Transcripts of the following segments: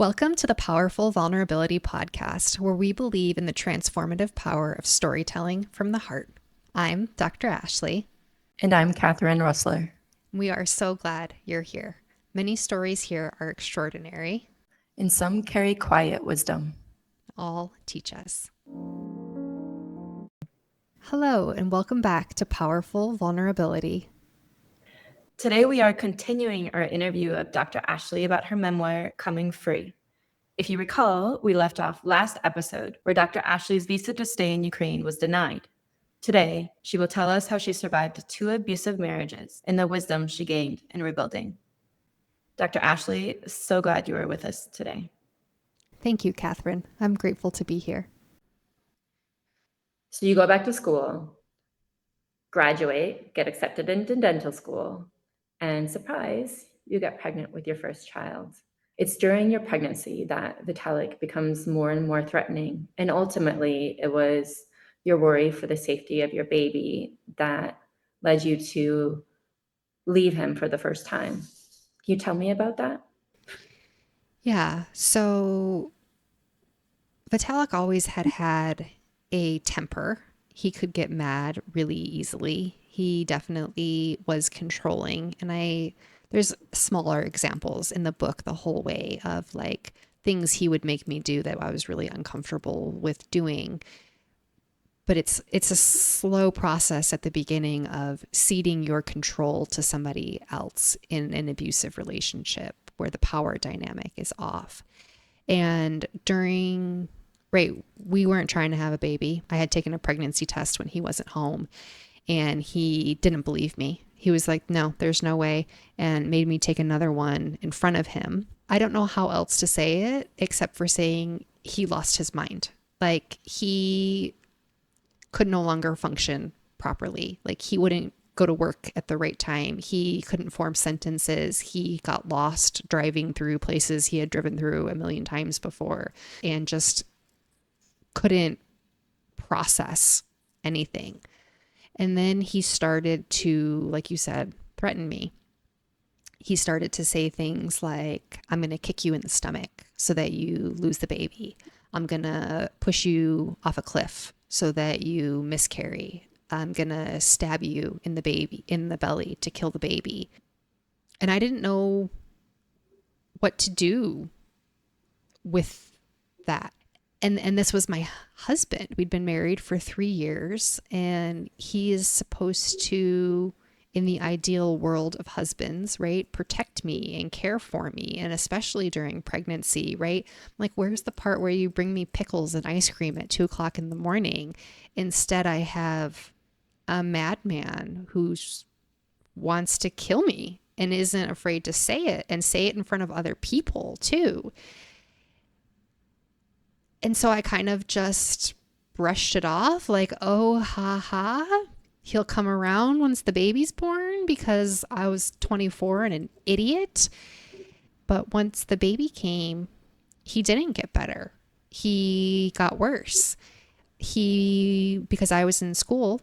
Welcome to the Powerful Vulnerability Podcast, where we believe in the transformative power of storytelling from the heart. I'm Dr. Ashley. And I'm Catherine Russler. We are so glad you're here. Many stories here are extraordinary. And some carry quiet wisdom. All teach us. Hello, and welcome back to Powerful Vulnerability. Today we are continuing our interview of Dr. Ashley about her memoir, Coming Free. If you recall, we left off last episode where Dr. Ashley's visa to stay in Ukraine was denied. Today, she will tell us how she survived 2 abusive marriages and the wisdom she gained in rebuilding. Dr. Ashley, so glad you are with us today. Thank you, Catherine. I'm grateful to be here. So you go back to school, graduate, get accepted into dental school, and surprise, you get pregnant with your first child. It's during your pregnancy that Vitalik becomes more and more threatening. And ultimately, it was your worry for the safety of your baby that led you to leave him for the first time. Can you tell me about that? Yeah, so Vitalik always had a temper. He could get mad really easily. He definitely was controlling. And there's smaller examples in the book the whole way of like things he would make me do that I was really uncomfortable with doing. But it's a slow process at the beginning of ceding your control to somebody else in an abusive relationship where the power dynamic is off. And we weren't trying to have a baby. I had taken a pregnancy test when he wasn't home and he didn't believe me. He was like, no, there's no way, and made me take another one in front of him. I don't know how else to say it except for saying he lost his mind. Like he could no longer function properly. Like he wouldn't go to work at the right time. He couldn't form sentences. He got lost driving through places he had driven through a million times before and just couldn't process anything. And then he started to, like you said, threaten me. He started to say things like, I'm going to kick you in the stomach so that you lose the baby. I'm going to push you off a cliff so that you miscarry. I'm going to stab you in the belly to kill the baby. And I didn't know what to do with that. And this was my husband. We'd been married for 3 years, and he is supposed to, in the ideal world of husbands, right, protect me and care for me, and especially during pregnancy, right? Like, where's the part where you bring me pickles and ice cream at 2 o'clock in the morning? Instead, I have a madman who wants to kill me and isn't afraid to say it, and say it in front of other people too. And so I kind of just brushed it off like, oh, ha ha. He'll come around once the baby's born because I was 24 and an idiot. But once the baby came, he didn't get better. He got worse. Because I was in school,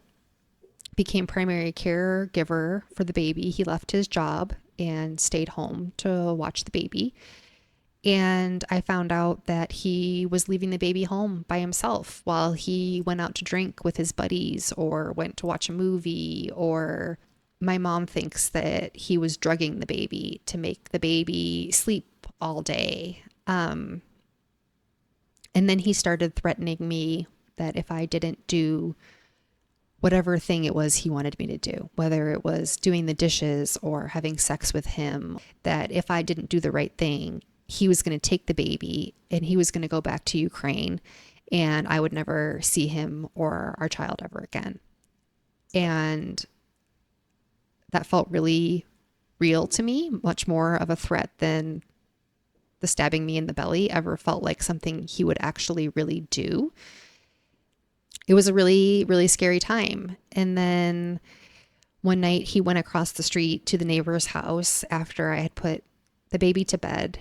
became primary caregiver for the baby. He left his job and stayed home to watch the baby. And I found out that he was leaving the baby home by himself while he went out to drink with his buddies or went to watch a movie. Or my mom thinks that he was drugging the baby to make the baby sleep all day. And then he started threatening me that if I didn't do whatever thing it was he wanted me to do, whether it was doing the dishes or having sex with him, that if I didn't do the right thing, he was going to take the baby and he was going to go back to Ukraine and I would never see him or our child ever again. And that felt really real to me, much more of a threat than the stabbing me in the belly ever felt like something he would actually really do. It was a really, really scary time. And then one night he went across the street to the neighbor's house after I had put the baby to bed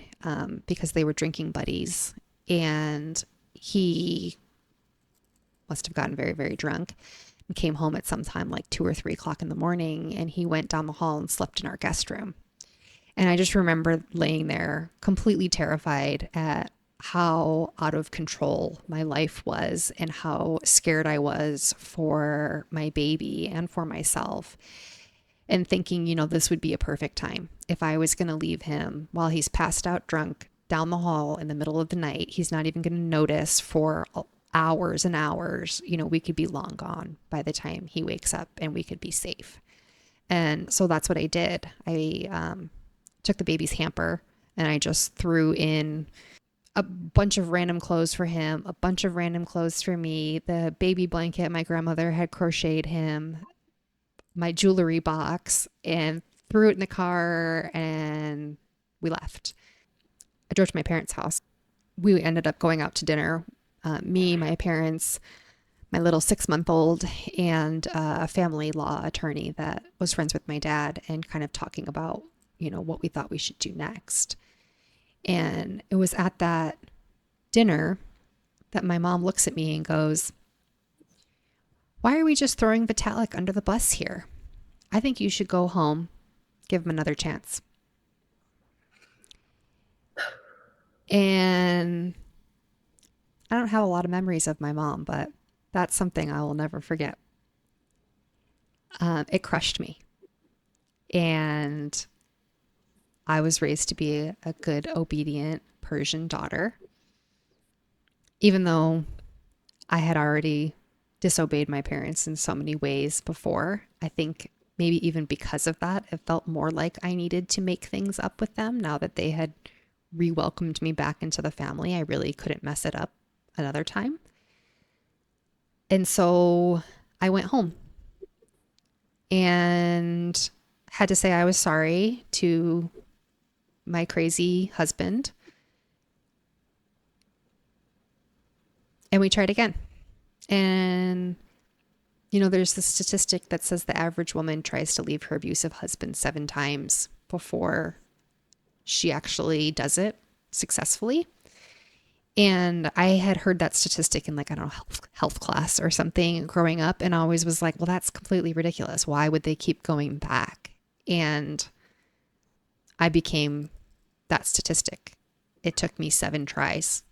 because they were drinking buddies, and he must have gotten very, very drunk and came home at some time like 2 or 3 o'clock in the morning, and he went down the hall and slept in our guest room. And I just remember laying there completely terrified at how out of control my life was and how scared I was for my baby and for myself. And thinking, this would be a perfect time. If I was going to leave him while he's passed out drunk down the hall in the middle of the night, he's not even going to notice for hours and hours. We could be long gone by the time he wakes up and we could be safe. And so that's what I did. I took the baby's hamper and I just threw in a bunch of random clothes for him, a bunch of random clothes for me, the baby blanket my grandmother had crocheted him, my jewelry box, and threw it in the car, and we left. I drove to my parents' house. We ended up going out to dinner. Me, my parents, my little 6-month old, and a family law attorney that was friends with my dad, and kind of talking about, what we thought we should do next. And it was at that dinner that my mom looks at me and goes, "Why are we just throwing Vitalik under the bus here? I think you should go home, give him another chance." And I don't have a lot of memories of my mom, but that's something I will never forget. It crushed me. And I was raised to be a good, obedient Persian daughter, even though I had already disobeyed my parents in so many ways before. I think maybe even because of that, it felt more like I needed to make things up with them now that they had re-welcomed me back into the family. I really couldn't mess it up another time. And so I went home and had to say I was sorry to my crazy husband. And we tried again. And, there's this statistic that says the average woman tries to leave her abusive husband 7 times before she actually does it successfully. And I had heard that statistic in, like, I don't know, health class or something growing up. And I always was like, well, that's completely ridiculous. Why would they keep going back? And I became that statistic. It took me 7 tries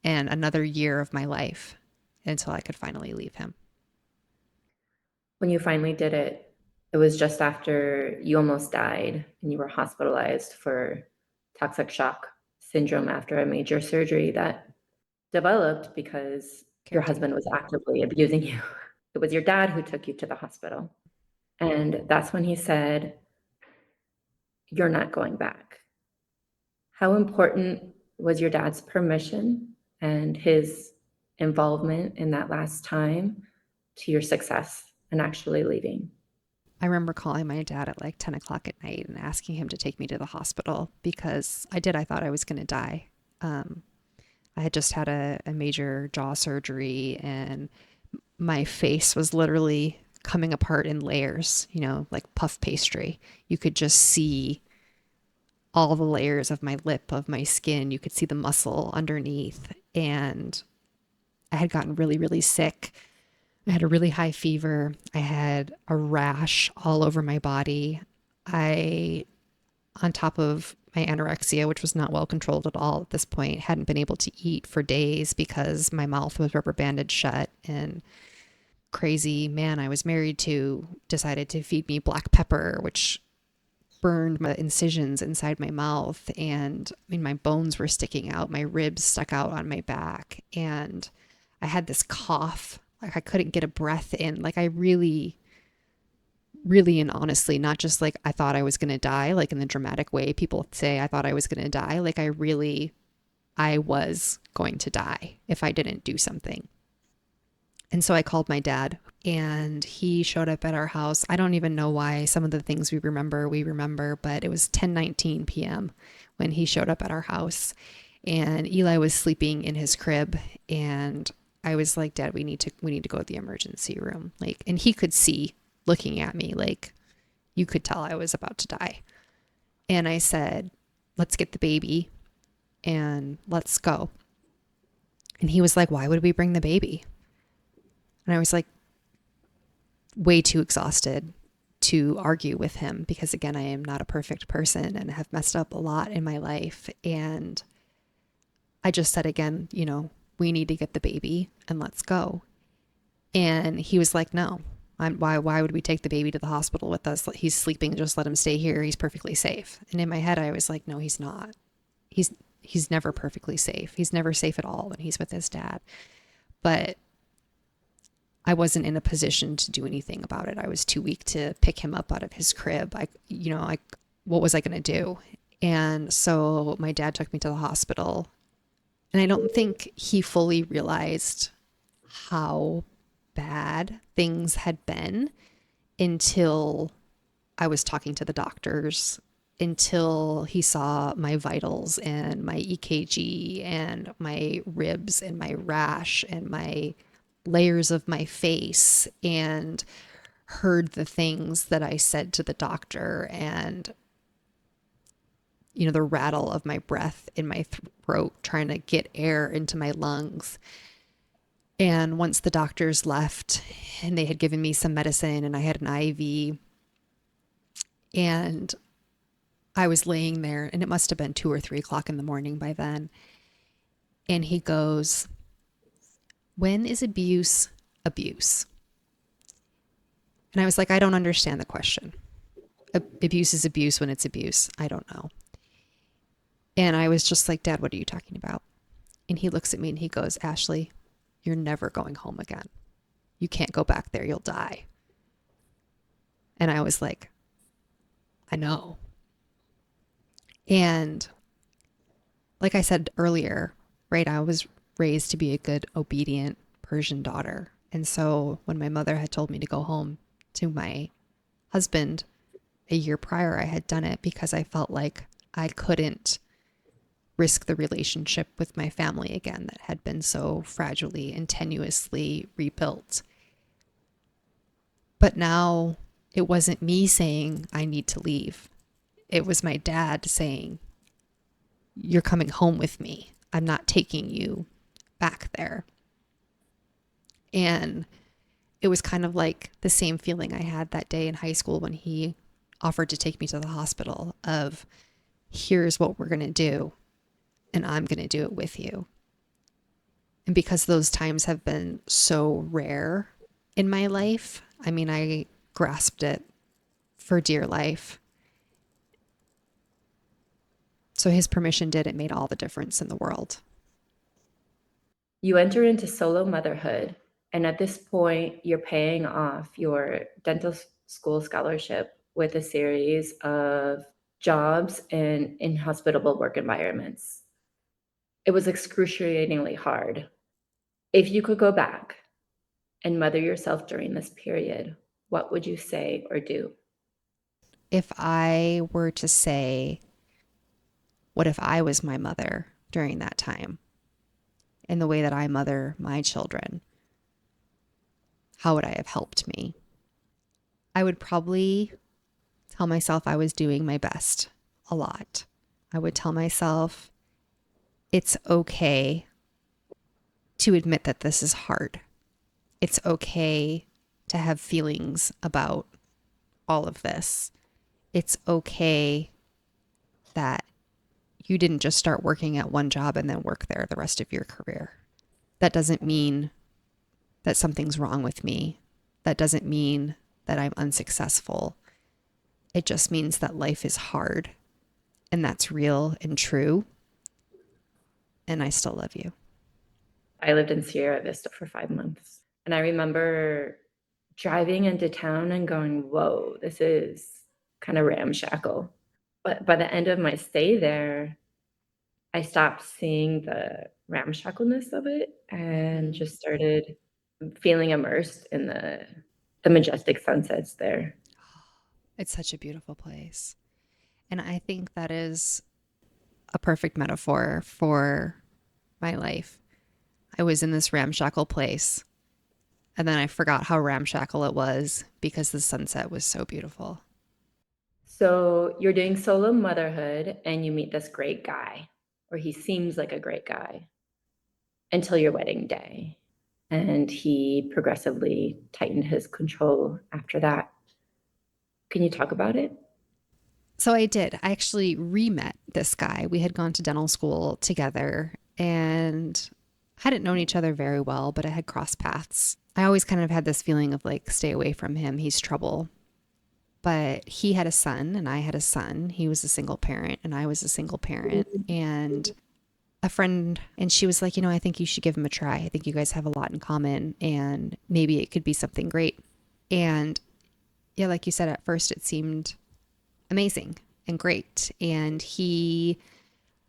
and another year of my life until I could finally leave him. When you finally did it, it was just after you almost died and you were hospitalized for toxic shock syndrome after a major surgery that developed because your husband was actively abusing you. It was your dad who took you to the hospital. And that's when he said, "You're not going back." How important was your dad's permission and his involvement in that last time to your success and actually leaving? I remember calling my dad at like 10 o'clock at night and asking him to take me to the hospital because I thought I was going to die. Um, I had just had a major jaw surgery and my face was literally coming apart in layers, like puff pastry. You could just see all the layers of my lip, of my skin. You could see the muscle underneath. And I had gotten really, really sick. I had a really high fever. I had a rash all over my body. I, on top of my anorexia, which was not well controlled at all at this point, hadn't been able to eat for days because my mouth was rubber banded shut. And crazy man I was married to decided to feed me black pepper, which burned my incisions inside my mouth. And I mean, my bones were sticking out, my ribs stuck out on my back. And I had this cough, like I couldn't get a breath in. Like I really, really and honestly, not just like I thought I was going to die, like in the dramatic way people say I thought I was going to die. Like I was going to die if I didn't do something. And so I called my dad and he showed up at our house. I don't even know why some of the things we remember, but it was 10:19 p.m. when he showed up at our house and Eli was sleeping in his crib and I was like, "Dad, we need to go to the emergency room." Like, and he could see looking at me, like you could tell I was about to die. And I said, "Let's get the baby and let's go." And he was like, "Why would we bring the baby?" And I was like, way too exhausted to argue with him because, again, I am not a perfect person and have messed up a lot in my life. And I just said again, we need to get the baby and let's go. And he was like, no, why would we take the baby to the hospital with us? He's sleeping. Just let him stay here. He's perfectly safe. And in my head, I was like, no, he's not. He's, he's never perfectly safe. He's never safe at all when he's with his dad. But I wasn't in a position to do anything about it. I was too weak to pick him up out of his crib. What was I going to do? And so my dad took me to the hospital. And I don't think he fully realized how bad things had been until I was talking to the doctors, until he saw my vitals and my EKG and my ribs and my rash and my layers of my face, and heard the things that I said to the doctor, and the rattle of my breath in my throat trying to get air into my lungs. And once the doctors left and they had given me some medicine and I had an IV, and I was laying there, and it must have been 2 or 3 o'clock in the morning by then. And he goes, when is abuse abuse? And I was like, I don't understand the question. Abuse is abuse when it's abuse. I don't know. And I was just like, Dad, what are you talking about? And he looks at me and he goes, Ashley, you're never going home again. You can't go back there. You'll die. And I was like, I know. And like I said earlier, right, I was raised to be a good, obedient Persian daughter. And so when my mother had told me to go home to my husband a year prior, I had done it because I felt like I couldn't risk the relationship with my family again that had been so fragilely and tenuously rebuilt. But now it wasn't me saying I need to leave. It was my dad saying, you're coming home with me. I'm not taking you back there. And it was kind of like the same feeling I had that day in high school when he offered to take me to the hospital of, here's what we're going to do, and I'm going to do it with you. And because those times have been so rare in my life, I mean, I grasped it for dear life. So his permission did, it made all the difference in the world. You enter into solo motherhood, and at this point, you're paying off your dental school scholarship with a series of jobs in inhospitable work environments. It was excruciatingly hard. If you could go back and mother yourself during this period, what would you say or do? If I were to say, what if I was my mother during that time in the way that I mother my children? How would I have helped me? I would probably tell myself I was doing my best a lot. I would tell myself it's okay to admit that this is hard. It's okay to have feelings about all of this. It's okay that you didn't just start working at one job and then work there the rest of your career. That doesn't mean that something's wrong with me. That doesn't mean that I'm unsuccessful. It just means that life is hard, and that's real and true. And I still love you. I lived in Sierra Vista for 5 months, and I remember driving into town and going, whoa, this is kind of ramshackle. But by the end of my stay there, I stopped seeing the ramshackleness of it and just started feeling immersed in the majestic sunsets there. It's such a beautiful place. And I think that is a perfect metaphor for my life. I was in this ramshackle place, and then I forgot how ramshackle it was because the sunset was so beautiful. So you're doing solo motherhood and you meet this great guy, or he seems like a great guy until your wedding day. And he progressively tightened his control after that. Can you talk about it? So I did. I actually re-met this guy. We had gone to dental school together and hadn't known each other very well, but I had crossed paths. I always kind of had this feeling of like, stay away from him. He's trouble. But he had a son and I had a son. He was a single parent and I was a single parent. And a friend, and she was like, I think you should give him a try. I think you guys have a lot in common and maybe it could be something great. And yeah, like you said, at first it seemed amazing and great. And he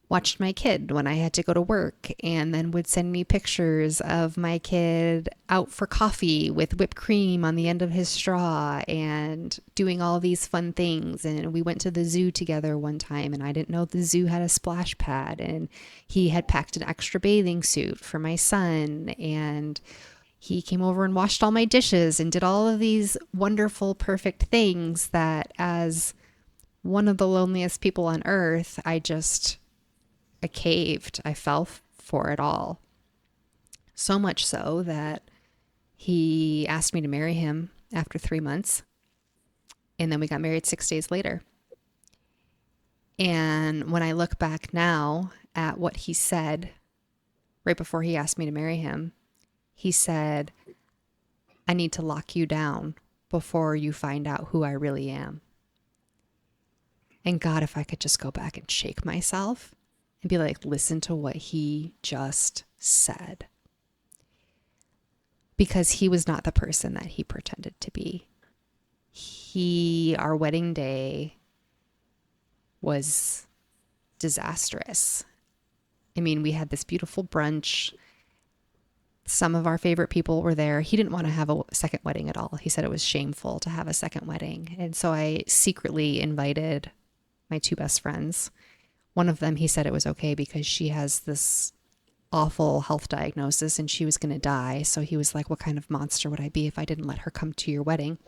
watched my kid when I had to go to work and then would send me pictures of my kid out for coffee with whipped cream on the end of his straw and doing all these fun things. And we went to the zoo together one time and I didn't know the zoo had a splash pad and he had packed an extra bathing suit for my son and he came over and washed all my dishes and did all of these wonderful, perfect things that as one of the loneliest people on earth, I caved. I fell for it all. So much so that he asked me to marry him after 3 months. And then we got married 6 days later. And when I look back now at what he said right before he asked me to marry him, he said, I need to lock you down before you find out who I really am. And God, if I could just go back and shake myself and be like, listen to what he just said. Because he was not the person that he pretended to be. Our wedding day was disastrous. I mean, we had this beautiful brunch. Some of our favorite people were there. He didn't want to have a second wedding at all. He said it was shameful to have a second wedding. And so I secretly invited my two best friends. One of them, he said it was okay because she has this awful health diagnosis and she was going to die. So he was like, what kind of monster would I be if I didn't let her come to your wedding?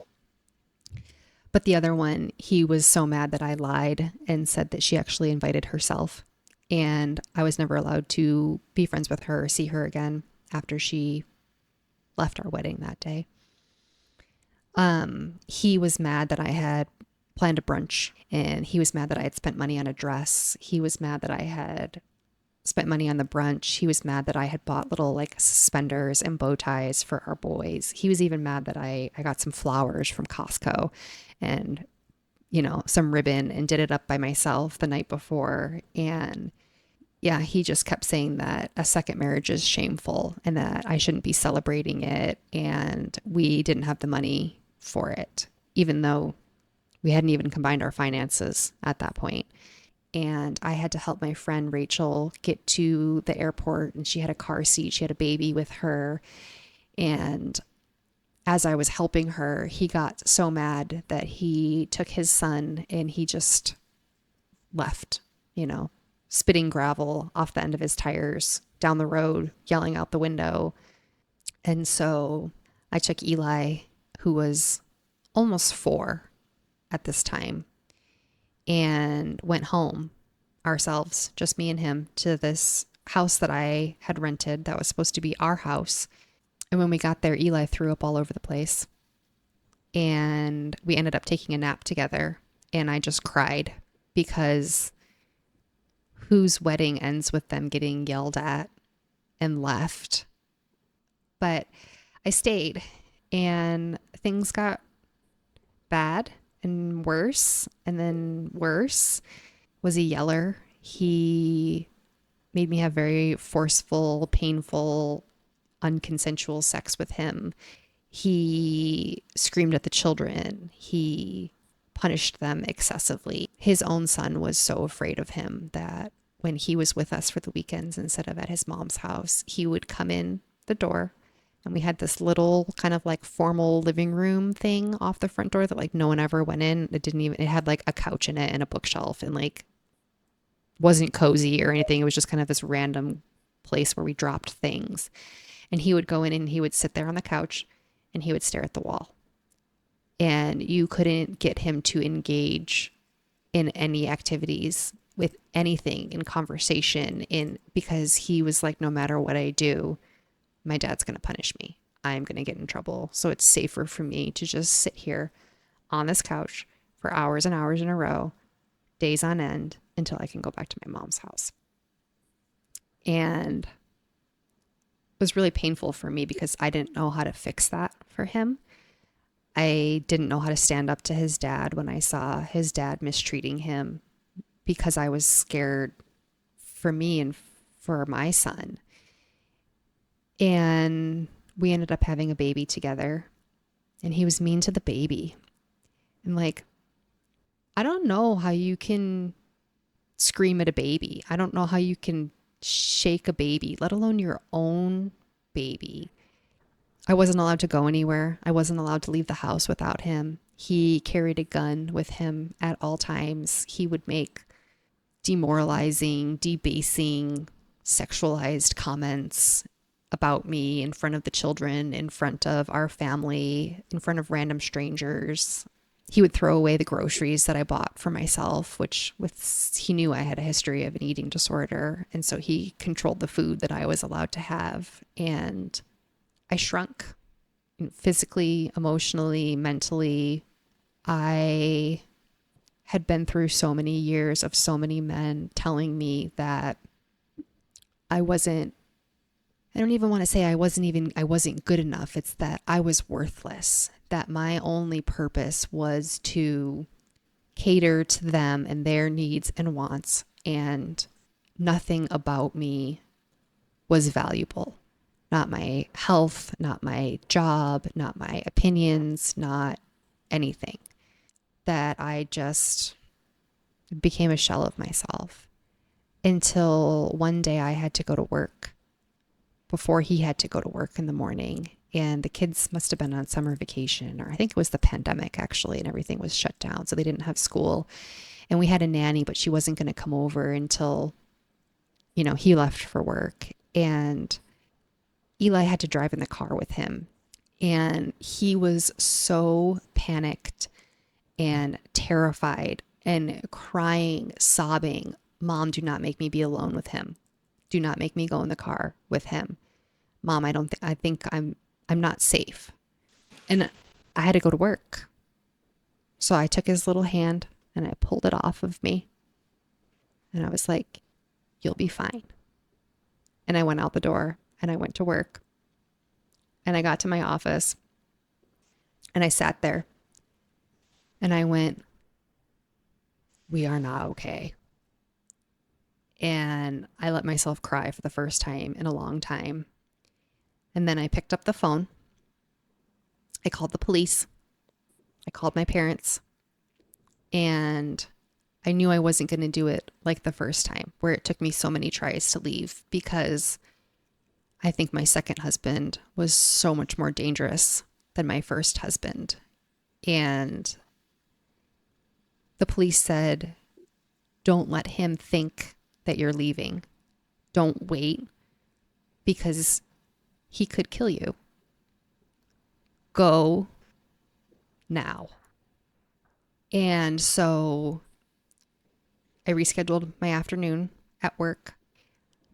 But the other one, he was so mad that I lied and said that she actually invited herself. And I was never allowed to be friends with her or see her again after she left our wedding that day. He was mad that I had planned a brunch and he was mad that I had spent money on a dress. He was mad that I had spent money on the brunch. He was mad that I had bought little like suspenders and bow ties for our boys. He was even mad that I got some flowers from Costco and, some ribbon and did it up by myself the night before. And yeah, he just kept saying that a second marriage is shameful and that I shouldn't be celebrating it. And we didn't have the money for it, even though we hadn't even combined our finances at that point. And I had to help my friend Rachel get to the airport and she had a car seat. She had a baby with her. And as I was helping her, he got so mad that he took his son and he just left, spitting gravel off the end of his tires down the road, yelling out the window. And so I took Eli, who was almost 4 at this time, and went home ourselves, just me and him, to this house that I had rented that was supposed to be our house. And when we got there, Eli threw up all over the place. And we ended up taking a nap together. And I just cried because whose wedding ends with them getting yelled at and left? But I stayed and things got bad and worse and then worse. Was a yeller. He made me have very forceful, painful, unconsensual sex with him. He screamed at the children. He punished them excessively. His own son was so afraid of him that when he was with us for the weekends instead of at his mom's house, he would come in the door and we had this little kind of like formal living room thing off the front door that like no one ever went in. It had like a couch in it and a bookshelf and like wasn't cozy or anything. It was just kind of this random place where we dropped things. And he would go in and he would sit there on the couch and he would stare at the wall. And you couldn't get him to engage in any activities with anything in conversation because he was like, no matter what I do, my dad's going to punish me. I'm going to get in trouble. So it's safer for me to just sit here on this couch for hours and hours in a row, days on end, until I can go back to my mom's house. And it was really painful for me because I didn't know how to fix that for him. I didn't know how to stand up to his dad when I saw his dad mistreating him because I was scared for me and for my son. And we ended up having a baby together, and he was mean to the baby. And like, I don't know how you can scream at a baby. I don't know how you can shake a baby, let alone your own baby. I wasn't allowed to go anywhere. I wasn't allowed to leave the house without him. He carried a gun with him at all times. He would make demoralizing, debasing, sexualized comments about me in front of the children, in front of our family, in front of random strangers. He would throw away the groceries that I bought for myself, which with he knew I had a history of an eating disorder, and so he controlled the food that I was allowed to have. And I shrunk physically, emotionally, mentally. I had been through so many years of so many men telling me that I wasn't, I don't even want to say I wasn't good enough. It's that I was worthless, that my only purpose was to cater to them and their needs and wants, and nothing about me was valuable. Not my health, not my job, not my opinions, not anything. That I just became a shell of myself until one day I had to go to work before he had to go to work in the morning. And the kids must have been on summer vacation, or I think it was the pandemic actually, and everything was shut down. So they didn't have school. And we had a nanny, but she wasn't going to come over until, he left for work. And Eli had to drive in the car with him. And he was so panicked and terrified and crying, sobbing, "Mom, do not make me be alone with him. Do not make me go in the car with him. Mom, I think I'm not safe." And I had to go to work. So I took his little hand and I pulled it off of me. And I was like, "You'll be fine." And I went out the door and I went to work. And I got to my office and I sat there and I went, "We are not okay." And I let myself cry for the first time in a long time. And then I picked up the phone. I called the police. I called my parents. And I knew I wasn't going to do it like the first time, where it took me so many tries to leave, because I think my second husband was so much more dangerous than my first husband. And the police said, "Don't let him think that you're leaving. Don't wait, because he could kill you. Go now." And so I rescheduled my afternoon at work.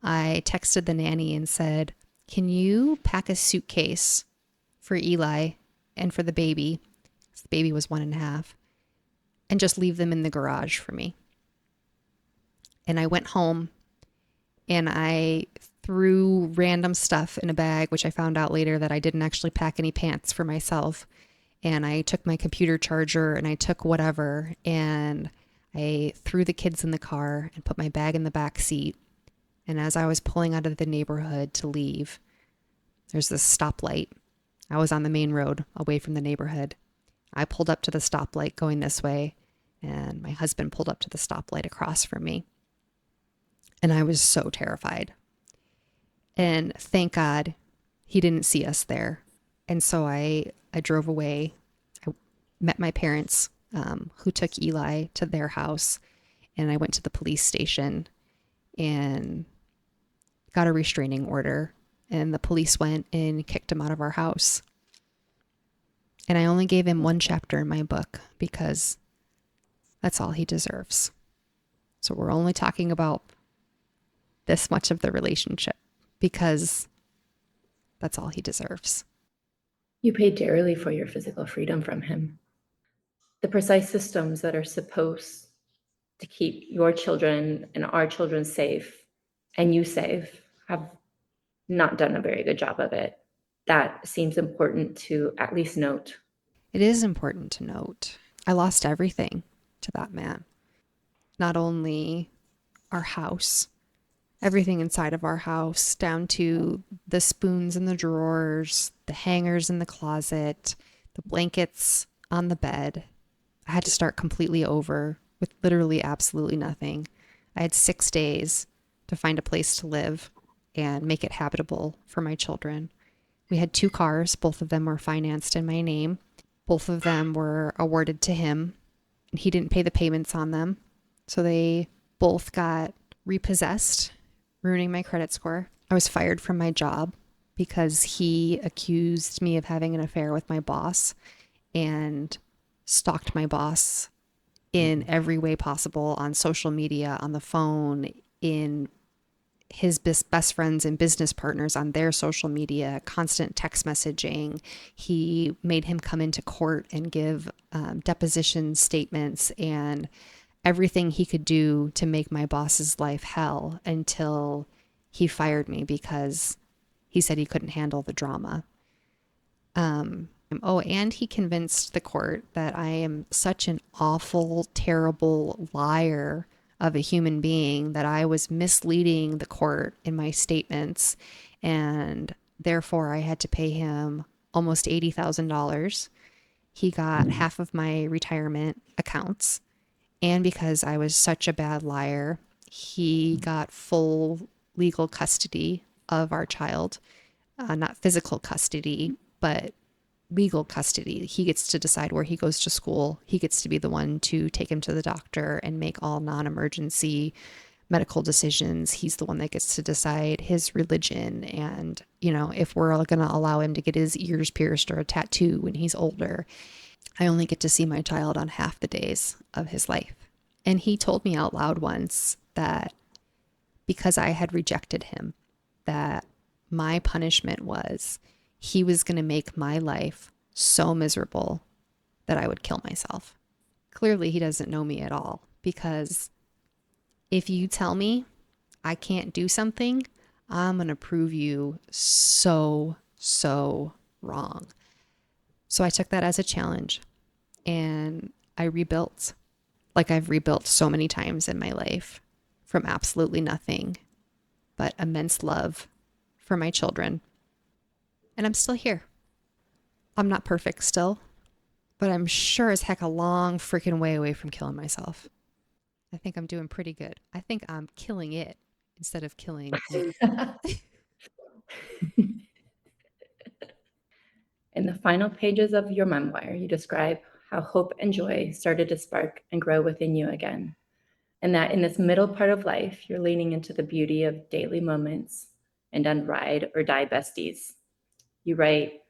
I texted the nanny and said, "Can you pack a suitcase for Eli and for the baby?" The baby was 1.5, and just leave them in the garage for me. And I went home and I threw random stuff in a bag, which I found out later that I didn't actually pack any pants for myself. And I took my computer charger and I took whatever, and I threw the kids in the car and put my bag in the back seat. And as I was pulling out of the neighborhood to leave, there's this stoplight. I was on the main road away from the neighborhood. I pulled up to the stoplight going this way, and my husband pulled up to the stoplight across from me. And I was so terrified. And thank God he didn't see us there. And so I drove away. I met my parents, who took Eli to their house. And I went to the police station and got a restraining order. And the police went and kicked him out of our house. And I only gave him one chapter in my book because that's all he deserves. So we're only talking about this much of the relationship because that's all he deserves. You paid dearly for your physical freedom from him. The precise systems that are supposed to keep your children and our children safe and you safe have not done a very good job of it. That seems important to at least note. It is important to note. I lost everything to that man. Not only our house, everything inside of our house, down to the spoons in the drawers, the hangers in the closet, the blankets on the bed. I had to start completely over with literally absolutely nothing. I had 6 days to find a place to live and make it habitable for my children. We had 2 cars, both of them were financed in my name. Both of them were awarded to him, and he didn't pay the payments on them. So they both got repossessed, ruining my credit score. I was fired from my job because he accused me of having an affair with my boss and stalked my boss in every way possible on social media, on the phone, in his best friends and business partners on their social media, constant text messaging. He made him come into court and give deposition statements and everything he could do to make my boss's life hell until he fired me because he said he couldn't handle the drama. Oh, and he convinced the court that I am such an awful, terrible liar of a human being that I was misleading the court in my statements. And therefore, I had to pay him almost $80,000. He got half of my retirement accounts. And because I was such a bad liar, he got full legal custody of our child, not physical custody, but legal custody. He gets to decide where he goes to school. He gets to be the one to take him to the doctor and make all non emergency medical decisions. He's the one that gets to decide his religion and, if we're going to allow him to get his ears pierced or a tattoo when he's older. I only get to see my child on half the days of his life. And he told me out loud once that because I had rejected him, that my punishment was he was going to make my life so miserable that I would kill myself. Clearly, he doesn't know me at all because if you tell me I can't do something, I'm going to prove you so wrong. So I took that as a challenge and I rebuilt like I've rebuilt so many times in my life from absolutely nothing but immense love for my children. And I'm still here. I'm not perfect still, but I'm sure as heck a long freaking way away from killing myself. I think I'm doing pretty good. I think I'm killing it instead of killing me. In the final pages of your memoir, you describe how hope and joy started to spark and grow within you again, and that in this middle part of life, you're leaning into the beauty of daily moments and on ride or die besties. You write,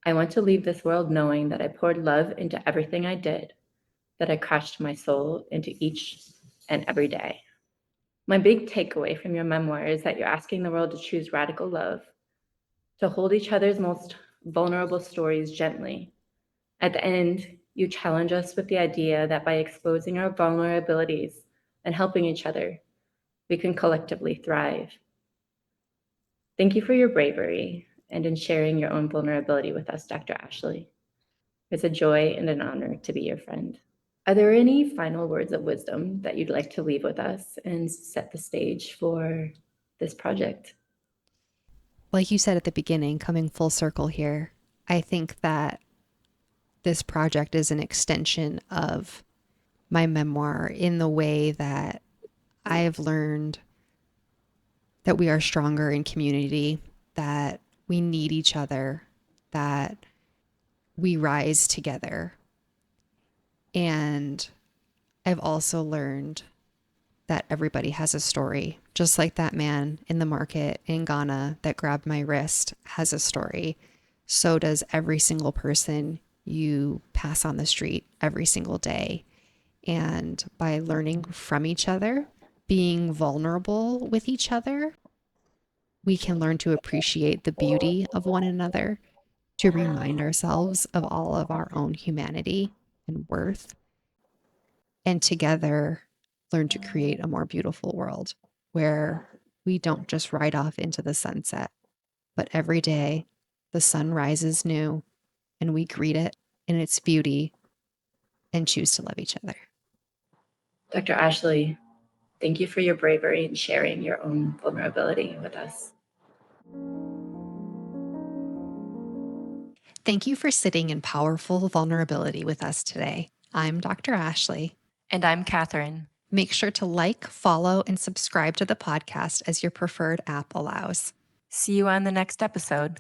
I want to leave this world knowing that I poured love into everything I did, that I crashed my soul into each and every day. My big takeaway from your memoir is that you're asking the world to choose radical love, to hold each other's most vulnerable stories gently. At the end, you challenge us with the idea that by exposing our vulnerabilities and helping each other, we can collectively thrive. Thank you for your bravery and in sharing your own vulnerability with us, Dr. Ashley. It's a joy and an honor to be your friend. Are there any final words of wisdom that you'd like to leave with us and set the stage for this project? Like you said at the beginning, coming full circle here, I think that this project is an extension of my memoir in the way that I have learned that we are stronger in community, that we need each other, that we rise together. And I've also learned that everybody has a story, just like that man in the market in Ghana that grabbed my wrist has a story. So does every single person you pass on the street every single day. And by learning from each other, being vulnerable with each other, we can learn to appreciate the beauty of one another, to remind ourselves of all of our own humanity. and worth, and together learn to create a more beautiful world where we don't just ride off into the sunset, but every day the sun rises new and we greet it in its beauty and choose to love each other. Dr. Ashley, thank you for your bravery in sharing your own vulnerability with us. Thank you for sitting in powerful vulnerability with us today. I'm Dr. Ashley. And I'm Catherine. Make sure to like, follow, and subscribe to the podcast as your preferred app allows. See you on the next episode.